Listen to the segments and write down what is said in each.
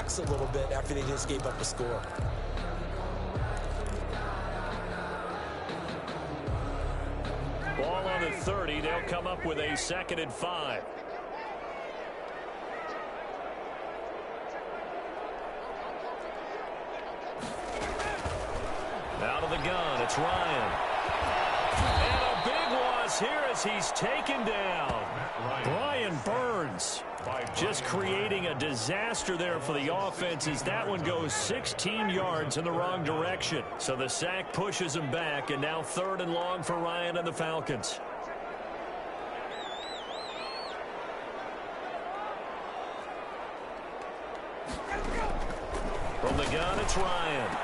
relax a little bit after they just gave up a score. Ball on the 30. They'll come up with a 2nd and 5. Out of the gun, it's Ryan. And a big loss here as he's taken down. Brian Burns just creating a disaster there for the offense as that one goes 16 yards in the wrong direction. So the sack pushes him back, and now 3rd and long for Ryan and the Falcons. From the gun, it's Ryan.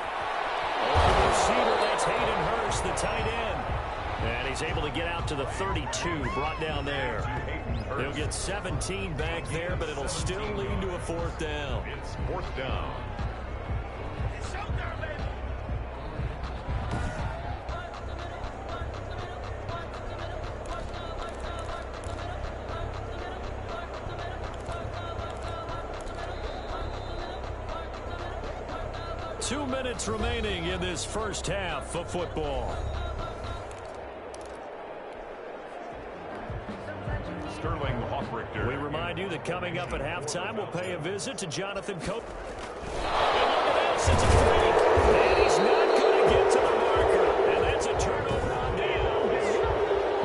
Over the receiver, that's Hayden Hurst, the tight end. And he's able to get out to the 32, brought down there. They'll get 17 back there, but it'll still lead to a 4th down. It's 4th down. 2 minutes remaining in this first half of football. We remind you that coming up at halftime, we'll pay a visit to Jonathan Cope. And look at this, it's a fake. And he's not going to get to the marker. And that's a turnover on downs.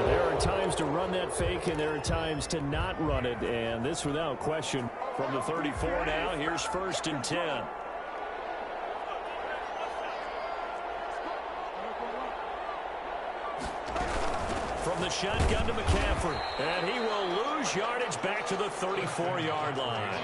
There are times to run that fake, and there are times to not run it. And this without question. From the 34 now, here's 1st and 10. From the shotgun to McCaffrey. And he will lose yardage back to the 34-yard line.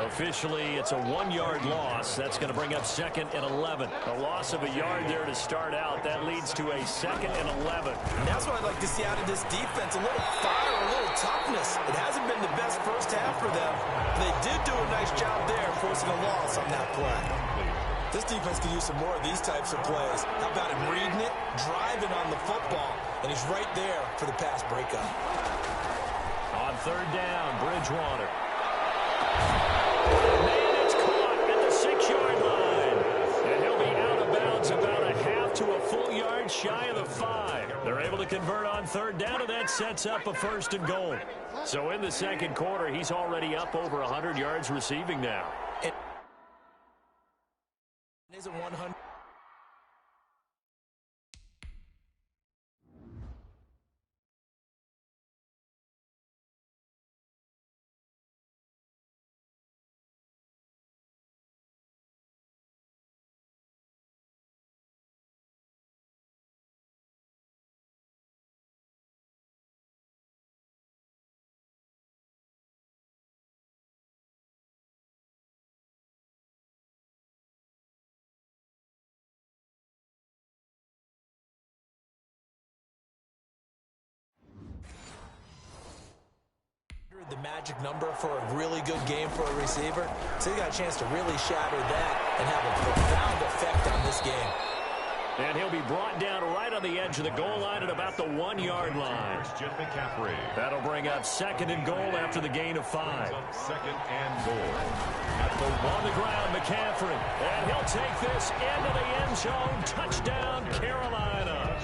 Officially, it's a 1-yard loss. That's going to bring up 2nd and 11. A loss of a yard there to start out. That leads to a 2nd and 11. And that's what I'd like to see out of this defense. A little fire, a little toughness. It hasn't been the best first half for them. But they did do a nice job there forcing a loss on that play. This defense could use some more of these types of plays. How about him reading it, driving on the football, and he's right there for the pass breakup. On 3rd down, Bridgewater. Man, it's caught at the 6-yard line. And he'll be out of bounds about a half to a full yard shy of the 5. They're able to convert on 3rd down, and that sets up a 1st and goal. So in the 2nd quarter, he's already up over 100 yards receiving now. Is it 100? The magic number for a really good game for a receiver. So he got a chance to really shatter that and have a profound effect on this game. And he'll be brought down right on the edge of the goal line at about the 1-yard line. That'll bring up 2nd and goal after the gain of 5. 2nd and goal. On the ground, McCaffrey. And he'll take this into the end zone. Touchdown, Carolina.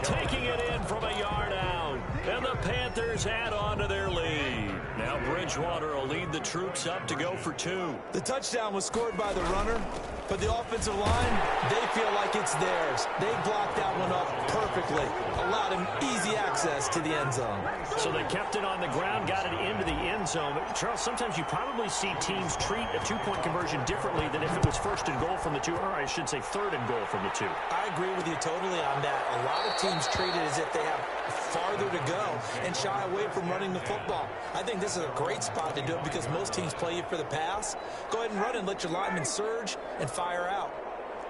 Taking it in from a yard out. And the Panthers add on to their lead. Now Bridgewater will lead the troops up to go for 2. The touchdown was scored by the runner, but the offensive line, they feel like it's theirs. They blocked that one up perfectly, allowed him easy access to the end zone. So they kept it on the ground, got it into the end zone. But Charles, sometimes you probably see teams treat a 2-point conversion differently than if it was 1st and goal from the 2, or I should say 3rd and goal from the 2. I agree with you totally on that. A lot of teams treat it as if they have farther to go and shy away from running the football. I think this is a great spot to do it because most teams play you for the pass. Go ahead and run and let your linemen surge and fire out.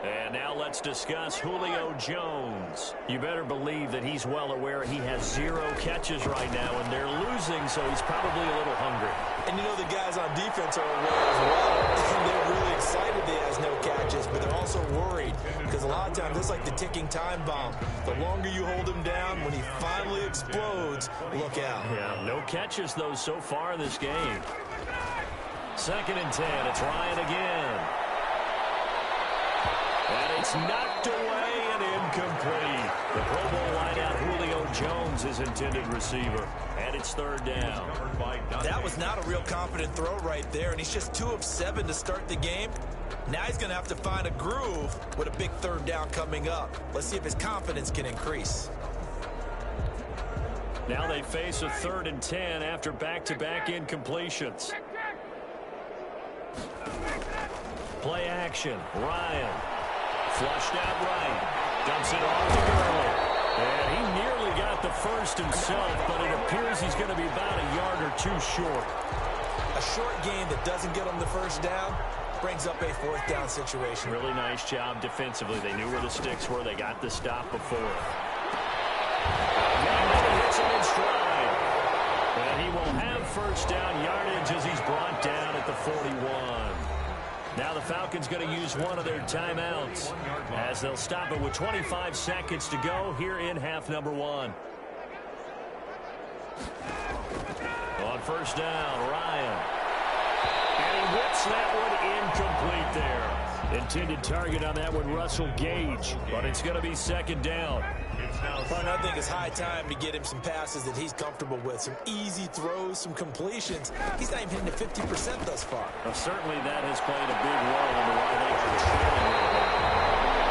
And now let's discuss Julio Jones. You better believe that he's well aware he has 0 catches right now, and they're losing, so he's probably a little hungry. And you know the guys on defense are aware as well. And they're really excited that he has no catches, but they're also worried because a lot of times it's like the ticking time bomb. The longer you hold him down, when he finally explodes, look out. Yeah, no catches, though, so far in this game. 2nd and 10. It's Ryan again. And it's knocked away and incomplete. The Pro Bowl wideout Julio Jones is intended receiver. And it's 3rd down. That was not a real confident throw right there, and he's just 2 of 7 to start the game. Now he's going to have to find a groove with a big 3rd down coming up. Let's see if his confidence can increase. Now they face a 3rd and 10 after back-to-back incompletions. Play action. Ryan. Flushed out right. Dumps it off to Gurley. And he nearly got the first himself, but it appears he's going to be about a yard or 2 short. A short game that doesn't get him the 1st down brings up a 4th down situation. Really nice job defensively. They knew where the sticks were. They got the stop before. And hits him in stride. And he will have 1st down yardage as he's brought down at the 41. Now the Falcons going to use one of their timeouts as they'll stop it with 25 seconds to go here in half number 1. On 1st down, Ryan. And he whips that one incomplete there. Intended target on that one, Russell Gage. But it's going to be 2nd down. Well, I think it's high time to get him some passes that he's comfortable with. Some easy throws, some completions. He's not even hitting to 50% thus far. Well, certainly that has played a big role in why they are trailing right now.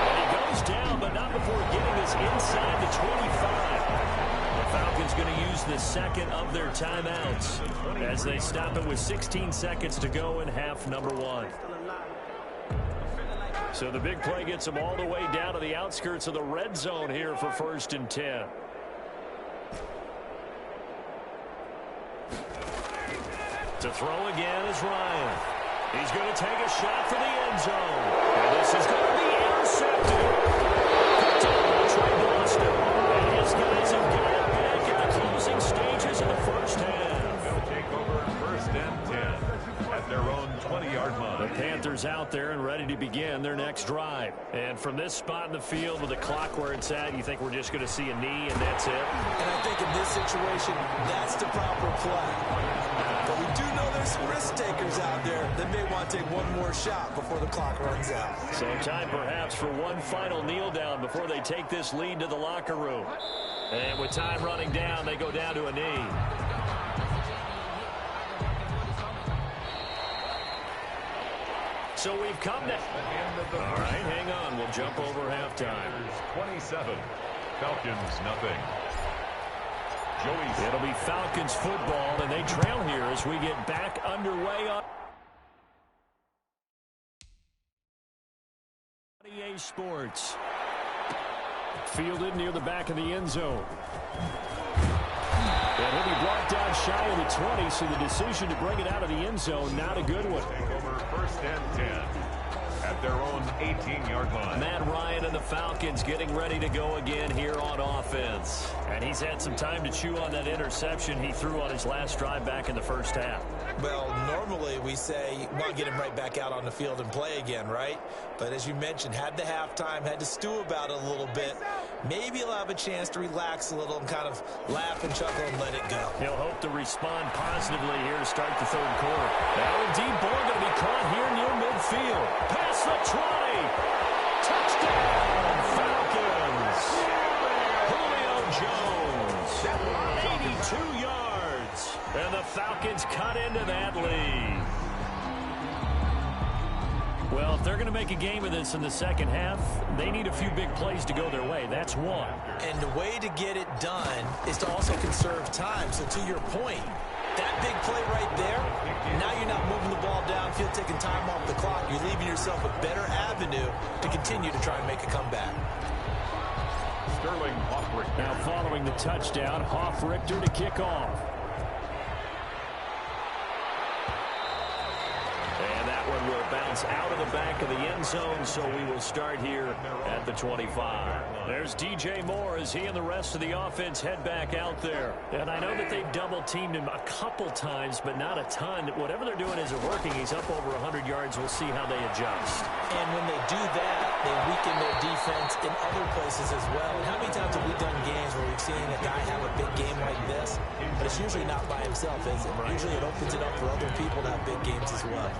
And he goes down, but not before getting us inside the 25. The Falcons going to use the 2nd of their timeouts as they stop it with 16 seconds to go in half number 1. So the big play gets them all the way down to the outskirts of the red zone here for 1st and 10. To throw again is Ryan. He's going to take a shot for the end zone. And this is going to be intercepted. Picked up by Trey Boston. And his guys have got it back in the closing stages of the 1st half. They'll take over 1st and 10 at their own 20-yard line. The Panthers out there and ready to begin their next drive. And from this spot in the field with the clock where it's at, you think we're just going to see a knee and that's it? And I think in this situation, that's the proper play. But we do know there's some risk takers out there that may want to take one more shot before the clock runs out. So time perhaps for one final kneel down before they take this lead to the locker room. And with time running down, they go down to a knee. So we've come to... All right, hang on. We'll jump over halftime. 27. Falcons, nothing. Joey. It'll be Falcons football, and they trail here as we get back underway on EA Sports. Fielded near the back of the end zone. And he'll be brought down shy of the 20, so the decision to bring it out of the end zone, not a good one. Take over 1st and 10 at their own 18-yard line. Matt Ryan and the Falcons getting ready to go again here on offense. And he's had some time to chew on that interception he threw on his last drive back in the 1st half. Well, normally we say, well, get him right back out on the field and play again, right? But as you mentioned, had the halftime, had to stew about it a little bit. Maybe he'll have a chance to relax a little and kind of laugh and chuckle and let it go. He'll hope to respond positively here to start the 3rd quarter. Now indeed, ball going to be caught here near midfield. Past the 20. Touchdown, Falcons. Julio Jones, 82 yards. And the Falcons cut into that lead. Well, if they're going to make a game of this in the 2nd half, they need a few big plays to go their way. That's one. And the way to get it done is to also conserve time. So to your point, that big play right there, now you're not moving the ball downfield, taking time off the clock. You're leaving yourself a better avenue to continue to try and make a comeback. Sterling Hoffrichter. Now following the touchdown, Hoffrichter to kick off. And that one will bounce out of the back of the end zone, so we will start here at the 25. There's DJ Moore as he and the rest of the offense head back out there. And I know that they've double-teamed him a couple times, but not a ton. Whatever they're doing isn't working. He's up over 100 yards. We'll see how they adjust. And when they do that, they weaken their defense in other places as well. And how many times have we done games where we've seen a guy have a big game like this, but it's usually not by himself, is it? Usually it opens it up for other people to have big games as well.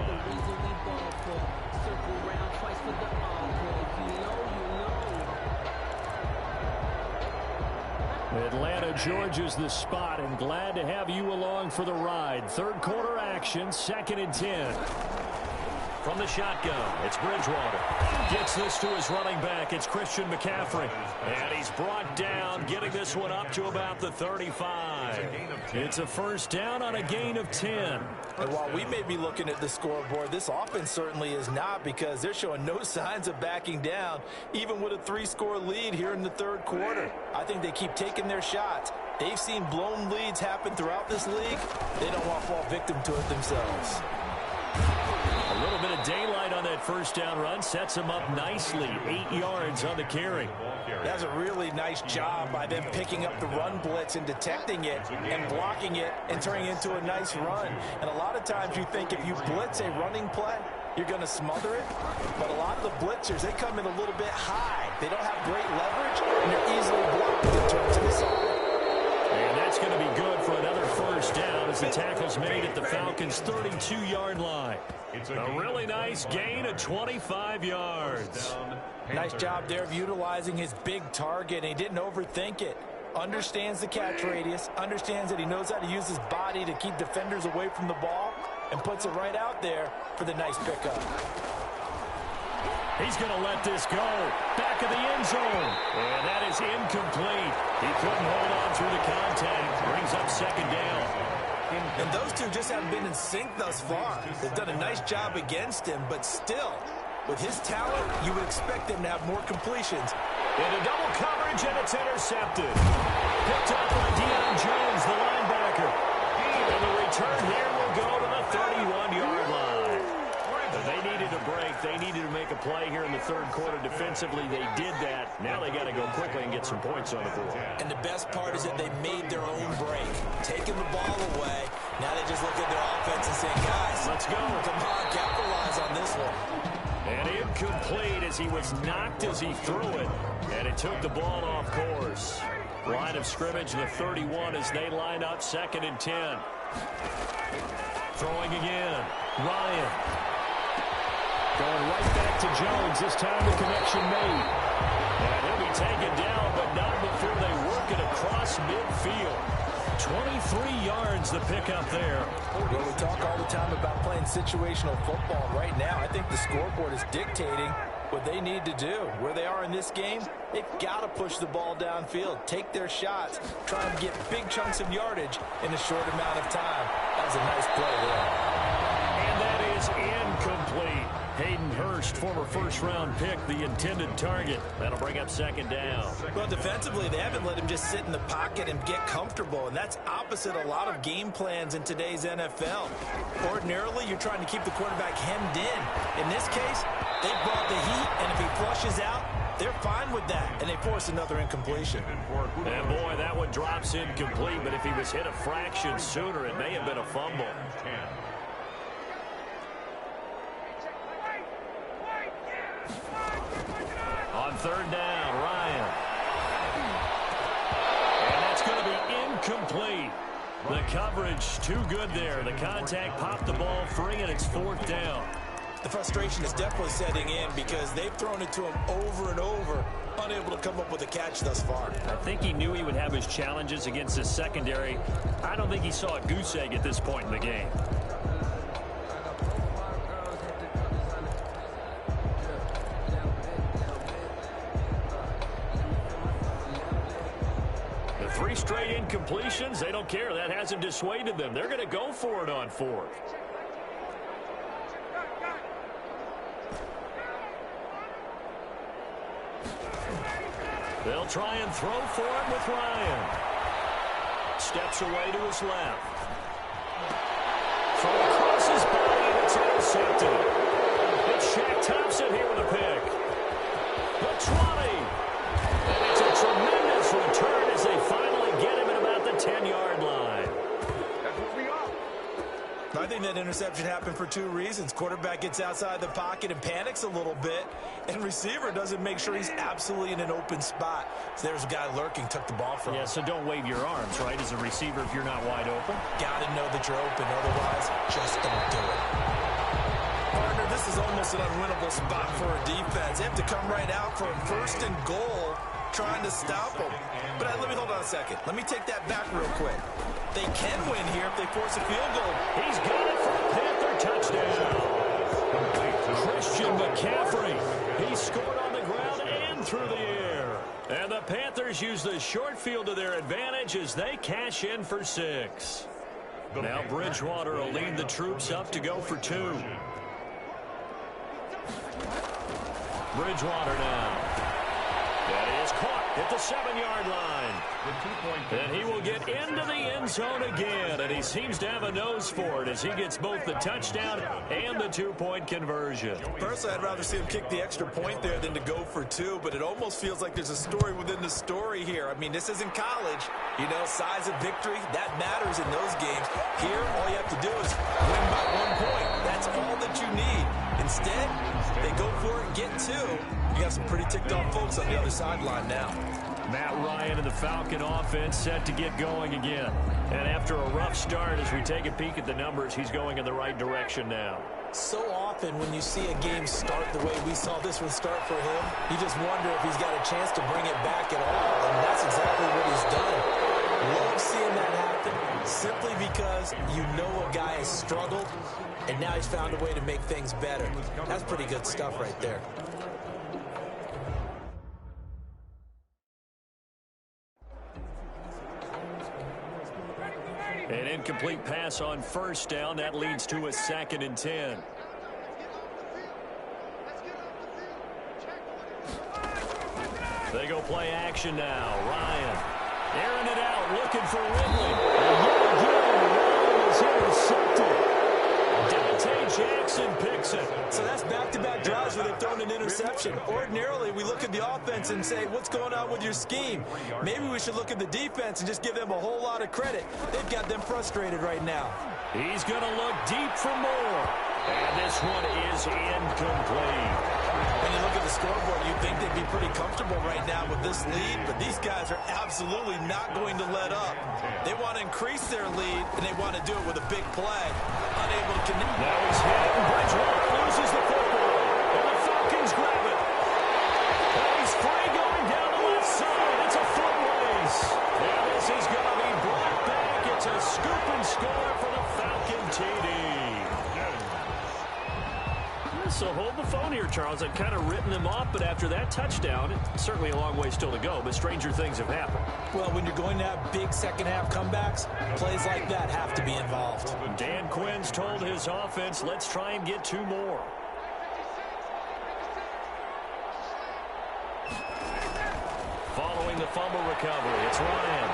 Atlanta, Georgia's the spot, and glad to have you along for the ride. Third quarter action, 2nd and 10. From the shotgun, it's Bridgewater. Gets this to his running back. It's Christian McCaffrey. And he's brought down, getting this one up to about the 35. It's a first down on a gain of 10. And while we may be looking at the scoreboard, this offense certainly is not, because they're showing no signs of backing down, even with a 3-score lead here in the third quarter. I think they keep taking their shots. They've seen blown leads happen throughout this league. They don't want to fall victim to it themselves. A little bit of daylight on that first down run sets him up nicely. 8 yards on the carry. That's a really nice job by them picking up the run blitz and detecting it and blocking it and turning it into a nice run. And a lot of times you think if you blitz a running play, you're going to smother it. But a lot of the blitzers, they come in a little bit high. They don't have great leverage, and they're easily blocked and turned to the side. And that's going to be good for another first down as the tackle's made at the Falcons' 32-yard line. A really nice gain of 25 yards. Nice job there of utilizing his big target, and he didn't overthink it. Understands the catch radius, understands that he knows how to use his body to keep defenders away from the ball, and puts it right out there for the nice pickup. He's going to let this go. Back of the end zone. And that is incomplete. He couldn't hold on through the contact. Brings up 2nd down. And those two just haven't been in sync thus far. They've done a nice job against him, but still, with his talent, you would expect them to have more completions. Into double coverage, and it's intercepted. Picked up by Deion Jones, the linebacker. And the return here will go to the 31-yard line. They needed a break. They needed to make a play here in the third quarter defensively. They did that. Now they got to go quickly and get some points on the board. And the best part is that they made their own break, taking the ball away. Now they just look at their offense and say, guys, let's go. Come on, capitalize on this one. And incomplete as he was knocked as he threw it. And it took the ball off course. Line of scrimmage, the 31 as they line up 2nd and 10. Throwing again. Ryan. Going right back to Jones. This time the connection made. And he'll be taken down, but not before they work it across midfield. 23 yards the pickup there. Well, we talk all the time about playing situational football. Right now, I think the scoreboard is dictating what they need to do. Where they are in this game, they've got to push the ball downfield, take their shots, try and get big chunks of yardage in a short amount of time. That was a nice play there. And that is incomplete. Hayden Hurst, former first-round pick, the intended target. That'll bring up 2nd down. Well, defensively, they haven't let him just sit in the pocket and get comfortable, and that's opposite a lot of game plans in today's NFL. Ordinarily, you're trying to keep the quarterback hemmed in. In this case, they brought the heat, and if he flushes out, they're fine with that, and they force another incompletion. And, boy, that one drops incomplete, but if he was hit a fraction sooner, it may have been a fumble. On 3rd down, Ryan. And that's going to be incomplete. The coverage too good there. The contact popped the ball free, and it's 4th down. The frustration is definitely setting in because they've thrown it to him over and over, unable to come up with a catch thus far. I think he knew he would have his challenges against his secondary. I don't think he saw a goose egg at this point in the game. The 3 straight incompletions, they don't care. That hasn't dissuaded them. They're going to go for it on 4th. They'll try and throw for him with Ryan. Steps away to his left. Throw across his body, and it's intercepted. It's Shaq Thompson here with a pick. The 20. And it's a tremendous return as they finally get him at about the 10-yard line. I think that interception happened for two reasons. Quarterback gets outside the pocket and panics a little bit, and receiver doesn't make sure he's absolutely in an open spot. So there's a guy lurking, took the ball from him. Yeah, so don't wave your arms, right, as a receiver if you're not wide open. Got to know that you're open, otherwise just don't do it. Partner, this is almost an unwinnable spot for a defense. They have to come right out for a first and goal, trying to stop them. But let me hold on a second. Let me take that back real quick. They can win here if they force a field goal. He's got it for a Panther touchdown. Christian McCaffrey. He scored on the ground and through the air. And the Panthers use the short field to their advantage as they cash in for 6. Now Bridgewater will lead the troops up to go for 2. Bridgewater now. That is caught at the 7-yard line. And he will get into the end zone again, and he seems to have a nose for it as he gets both the touchdown and the 2-point conversion. Personally, I'd rather see him kick the extra point there than to go for 2, but it almost feels like there's a story within the story here. I mean, this isn't college. You know, size of victory, that matters in those games. Here, all you have to do is win by 1 point. That's all that you need. Instead, they go for it, get 2. You got some pretty ticked-off folks on the other sideline now. Matt Ryan and the Falcon offense set to get going again. And after a rough start, as we take a peek at the numbers, he's going in the right direction now. So often when you see a game start the way we saw this one start for him, you just wonder if he's got a chance to bring it back at all. And that's exactly what he's done. Love seeing that happen simply because you know a guy has struggled, and now he's found a way to make things better. That's pretty good stuff right there. An incomplete pass on first down. That leads to a 2nd and 10. They go play action now. Ryan airing it out, looking for Ridley. And Ryan is intercepted. Dante Jackson picks it. So that's back-to-back drives where they've thrown an interception. Ordinarily, we look at the offense and say, what's going on with your scheme? Maybe we should look at the defense and just give them a whole lot of credit. They've got them frustrated right now. He's going to look deep for more. And this one is incomplete. When you look at the scoreboard, you'd think they'd be pretty comfortable right now with this lead, but these guys are absolutely not going to let up. They want to increase their lead, and they want to do it with a big play. Unable to connect. Now he's hit, and Bridgewater loses the football. And the Falcons grab it. And he's free going down the left side. It's a foot race. And this is going to be brought back. It's a scoop and score for the Falcon TD. So hold the phone here, Charles. I've kind of written them off, but after that touchdown, it's certainly a long way still to go, but stranger things have happened. Well, when you're going to have big second-half comebacks, plays like that have to be involved. Dan Quinn's told his offense, let's try and get 2 more. Following the fumble recovery, it's Ryan.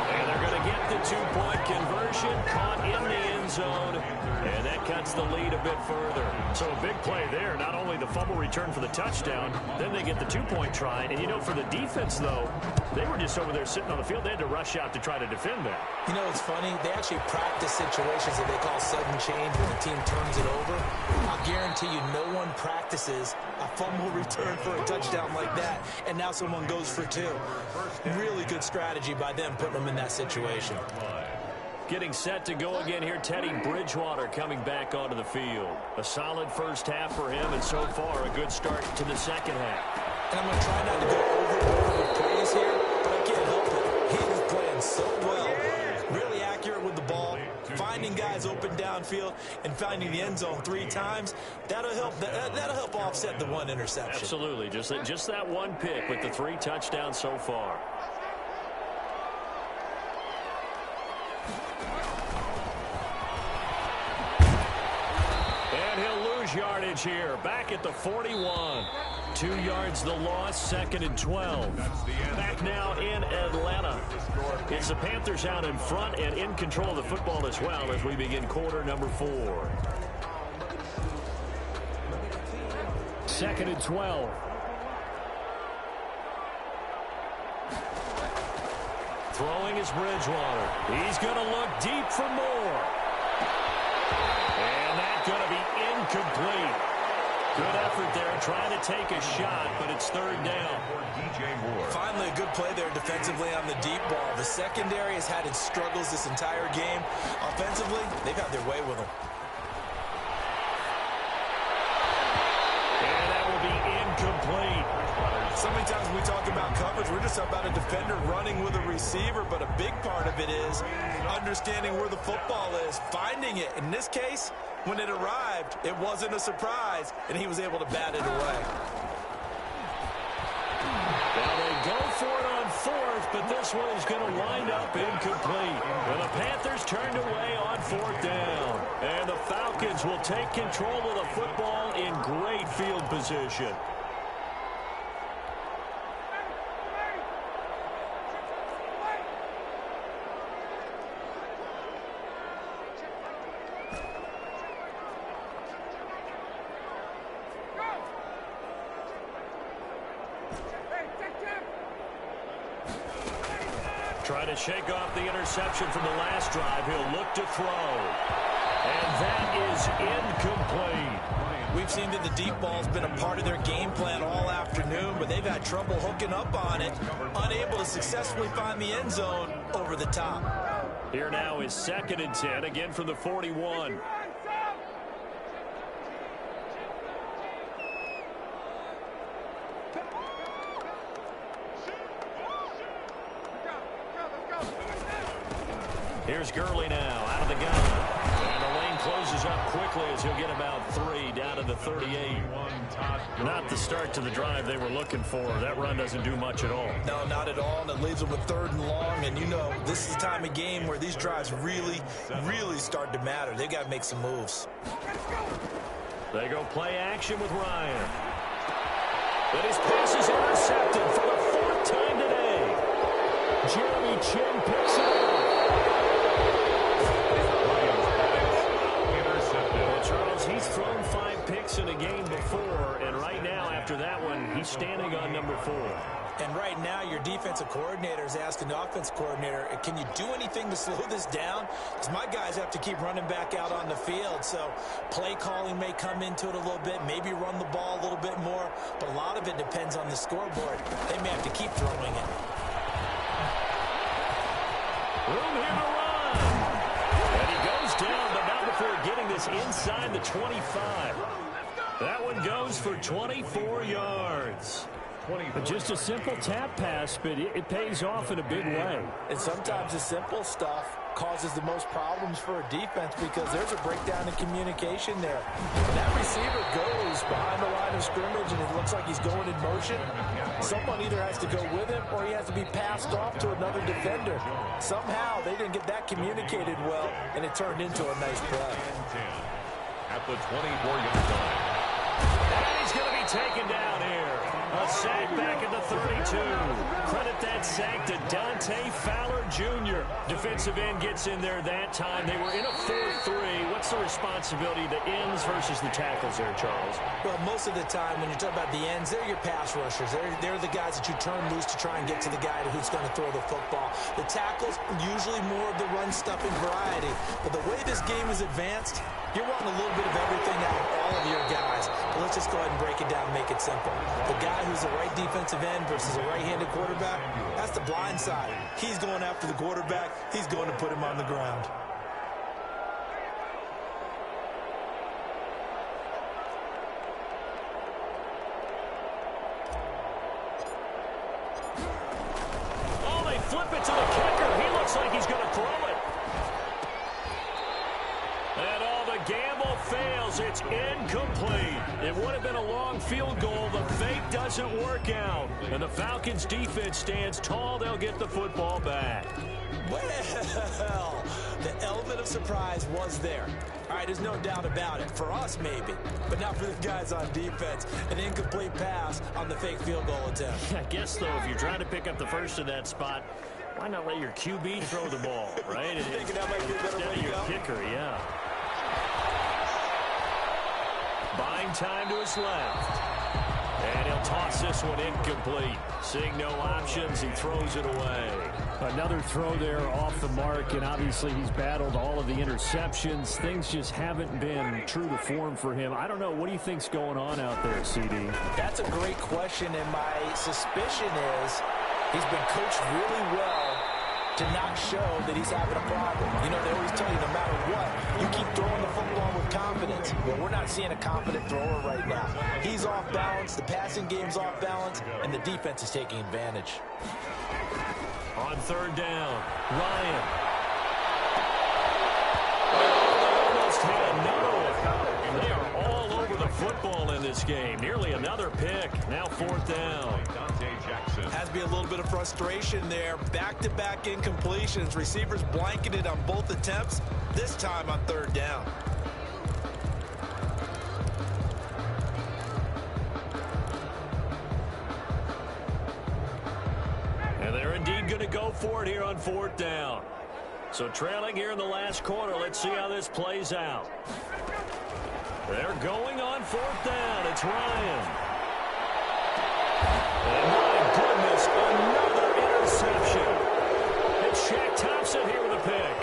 And they're going to get the 2-point conversion, caught in the end zone, and that cuts the lead a bit further. So a big play there. Not only the fumble return for the touchdown, then they get the 2-point try. And, you know, for the defense, though, they were just over there sitting on the field. They had to rush out to try to defend that. You know, it's funny. They actually practice situations that they call sudden change when the team turns it over. I'll guarantee you no one practices a fumble return for a touchdown like that, and now someone goes for 2. Really good strategy by them putting them in that situation. Getting set to go again here, Teddy Bridgewater coming back onto the field. A solid first half for him, and so far a good start to the second half. And I'm going to try not to go overboard with praise here, but I can't help it. He is playing so well. Really accurate with the ball, finding guys open downfield, and finding the end zone 3 times. That'll help offset the 1 interception. Absolutely. Just that 1 pick with the 3 touchdowns so far. Yardage here, back at the 41. 2 yards the loss, 2nd and 12. Back now in Atlanta. It's the Panthers out in front and in control of the football as well as we begin quarter number 4. 2nd and 12. Throwing is Bridgewater. He's going to look deep for more. incomplete. Good effort there, trying to take a shot, but it's third down. Finally, a good play there defensively on the deep ball. The secondary has had its struggles this entire game. Offensively, they've had their way with them. And that will be incomplete. So many times when we talk about coverage, we're just about a defender running with a receiver, but a big part of it is understanding where the football is, finding it. In this case, when it arrived, it wasn't a surprise, and he was able to bat it away. Now they go for it on fourth, but this one is going to wind up incomplete. And the Panthers turned away on fourth down. And the Falcons will take control of the football in great field position. Trying to shake off the interception from the last drive. He'll look to throw. And that is incomplete. We've seen that the deep ball's been a part of their game plan all afternoon, but they've had trouble hooking up on it, unable to successfully find the end zone over the top. Here now is 2nd and 10, again from the 41. Here's Gurley now, out of the gun. And the lane closes up quickly as he'll get about 3 down to the 38. Not the start to the drive they were looking for. That run doesn't do much at all. No, not at all, and it leaves them with 3rd and long. And you know, this is the time of game where these drives really start to matter. They got to make some moves. They go play action with Ryan. But his pass is intercepted for the 4th time today. Jeremy Chin picks it up. Charles, he's thrown 5 picks in a game before, and right now, after that one, he's standing on number 4. And right now, your defensive coordinator is asking the offense coordinator, can you do anything to slow this down? Because my guys have to keep running back out on the field. So play calling may come into it a little bit, maybe run the ball a little bit more, but a lot of it depends on the scoreboard. They may have to keep throwing it. Room here to run. And he goes down, but not before getting this inside the 25. That one goes for 24 yards. Just a simple tap pass, but it pays off in a big way. And sometimes the simple stuff causes the most problems for a defense because there's a breakdown in communication there. When that receiver goes behind the line of scrimmage and it looks like he's going in motion, someone either has to go with him or he has to be passed off to another defender. Somehow they didn't get that communicated well, and it turned into a nice play. At the 24-yard line. And he's going to be taken down here. A sack back at the 32. Credit that sack to Dante Fowler Jr. Defensive end gets in there that time. They were in a 4-3. What's the responsibility of the ends versus the tackles there, Charles? Well, most of the time when you talk about the ends, they're your pass rushers. They're the guys that you turn loose to try and get to the guy who's going to throw the football. The tackles, usually more of the run-stuffing variety. But the way this game is advanced, you're wanting a little bit of everything out of all of your guys. But let's just go ahead and break it down and make it simple. The guy who's the right defensive end versus a right-handed quarterback, that's the blind side. He's going after the quarterback. He's going to put him on the ground. Oh, they flip it to the kicker. He looks like he's going to throw it. And all the gamble fails. It's incomplete. It would have been a long field goal. The fake doesn't work out. And the Falcons defense stands tall. They'll get the football back. Well, the element of surprise was there. All right, there's no doubt about it. For us, maybe. But not for the guys on defense. An incomplete pass on the fake field goal attempt. I guess, though, if you're trying to pick up the first in that spot, why not let your QB throw the ball, right? Thinking that might be a better way to Instead of go. your kicker, yeah. Buying time to his left. And he'll toss this one incomplete. Seeing no options, he throws it away. Another throw there off the mark, and obviously he's battled all of the interceptions. Things just haven't been true to form for him. I don't know. What do you think's going on out there, CD? That's a great question, and my suspicion is he's been coached really well to not show that he's having a problem. You know, they always tell you no matter what, you keep throwing the football with confidence. Well, we're not seeing a confident thrower right now. He's off balance, the passing game's off balance, and the defense is taking advantage. On third down, Ryan. They almost had no. They are all over the football in this game. Nearly another pick. Now fourth down. Has to be a little bit of frustration there. Back-to-back incompletions. Receivers blanketed on both attempts, this time on third down. And they're indeed going to go for it here on fourth down. So trailing here in the last quarter. Let's see how this plays out. They're going on fourth down. It's Ryan. And my goodness, another interception. It's Shaq Thompson here with a pick.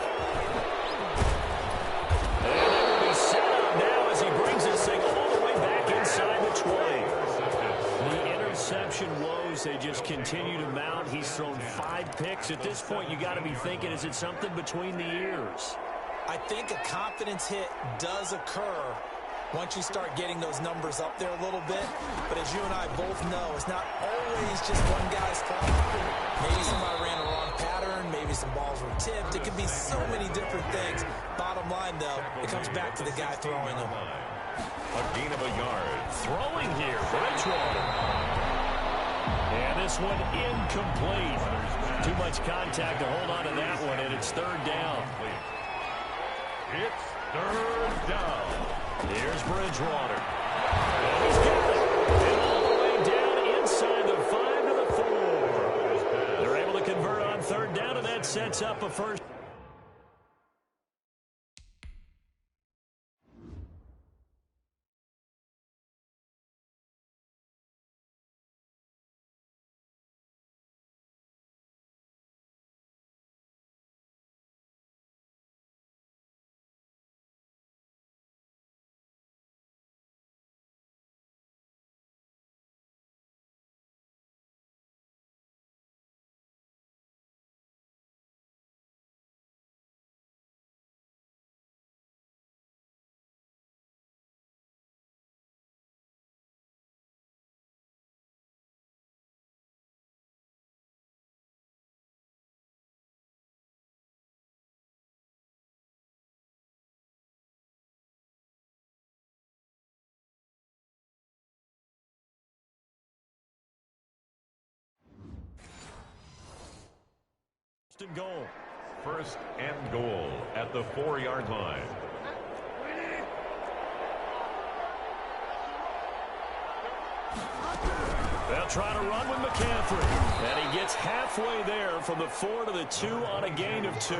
And they will be set up now as he brings this thing all the way back inside the 20. The interception woes, they just continue to mount. He's thrown 5 picks. At this point, you got to be thinking, is it something between the ears? I think a confidence hit does occur once you start getting those numbers up there a little bit. But as you and I both know, it's not always just one guy's fault. Maybe somebody ran a wrong pattern. Maybe some balls were tipped. It could be so many different things. Bottom line, though, it comes back to the guy throwing them. A gain of a yard. Throwing here, Bridgewater. And this one incomplete. Too much contact to hold on to that one, and it's third down. It's third down. Here's Bridgewater. And he's got it. And all the way down inside the 5 to the 4. They're able to convert on third down, and that sets up a first. And goal. First and goal at the 4-yard line. They'll try to run with McCaffrey. And he gets halfway there from the 4 to the 2 on a gain of 2.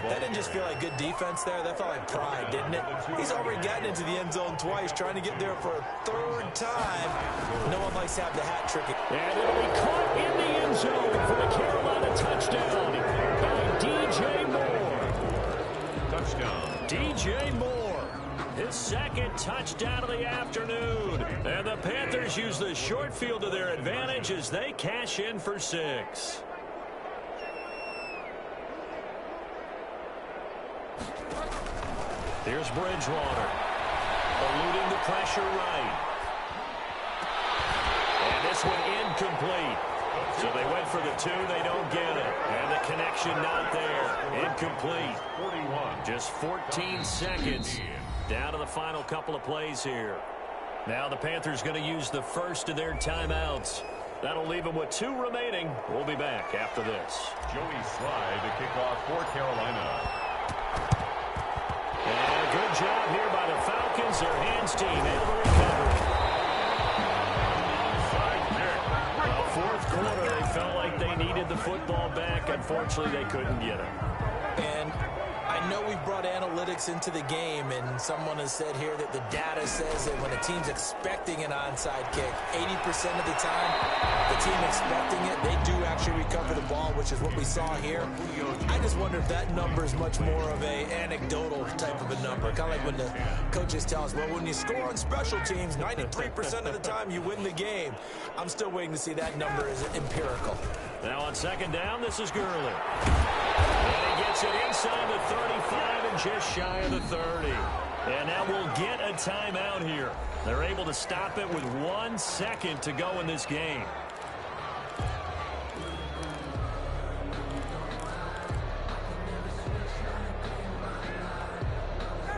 That didn't just feel like good defense there. That felt like pride, didn't it? He's already gotten into the end zone twice, trying to get there for a third time. No one likes to have the hat trick. And it'll be caught in the end zone for the Carolina touchdown by DJ Moore. Touchdown. DJ Moore. His second touchdown of the afternoon. And the Panthers use the short field to their advantage as they cash in for 6. Here's Bridgewater. Eluding the pressure right. And this one incomplete. So they went for the 2, they don't get it. And the connection not there. Incomplete. 41. Just 14 seconds. Down to the final couple of plays here. Now the Panthers going to use the first of their timeouts. That'll leave them with 2 remaining. We'll be back after this. Joey Slye to kick off for Carolina. And a good job here by the Falcons. Their hands team able to recover. Fourth quarter, they felt like they needed the football back. Unfortunately, they couldn't get it. And I know we've brought analytics into the game, and someone has said here that the data says that when a team's expecting an onside kick, 80% of the time, the team expecting it, they do actually recover the ball, which is what we saw here. I just wonder if that number is much more of a anecdotal type of a number. Kind of like when the coaches tell us, well, when you score on special teams, 93% of the time you win the game. I'm still waiting to see that number is empirical. Now on second down, this is Gurley. And he gets it inside the 35 and just shy of the 30. And now we'll get a timeout here. They're able to stop it with 1 second to go in this game.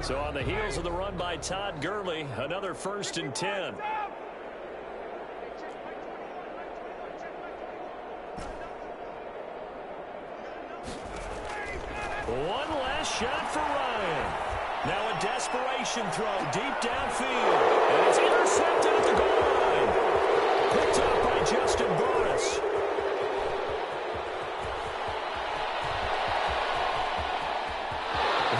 So on the heels of the run by Todd Gurley, another 1st and 10. One last shot for Ryan. Now a desperation throw deep downfield. And it's intercepted at the goal line. Picked up by Justin Burris.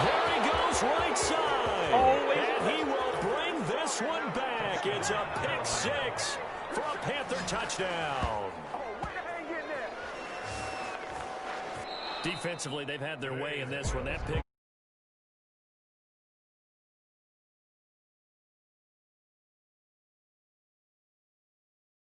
There he goes right side. And he will bring this one back. It's a pick 6 for a Panther touchdown. Defensively, they've had their way in this one. That pick